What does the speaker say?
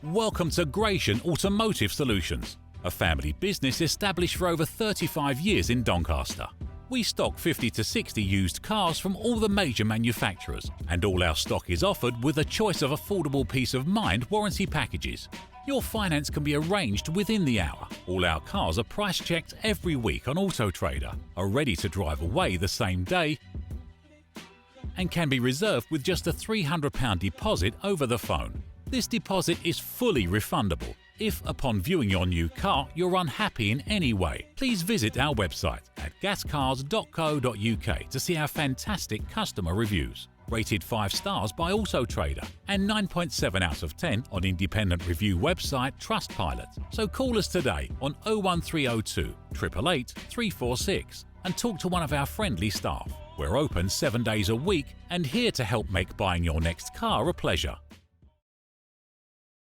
Welcome to Gratian Automotive Solutions, a family business established for over 35 years in Doncaster. We stock 50 to 60 used cars from all the major manufacturers, and all our stock is offered with a choice of affordable peace of mind warranty packages. Your finance can be arranged within the hour. All our cars are price checked every week on Auto Trader, are ready to drive away the same day, and can be reserved with just a £300 deposit over the phone. This deposit is fully refundable. If, upon viewing your new car, you're unhappy in any way, please visit our website at gascars.co.uk to see our fantastic customer reviews. Rated 5 stars by Auto Trader and 9.7 out of 10 on independent review website Trustpilot. So call us today on 01302 888 346 and talk to one of our friendly staff. We're open 7 days a week and here to help make buying your next car a pleasure.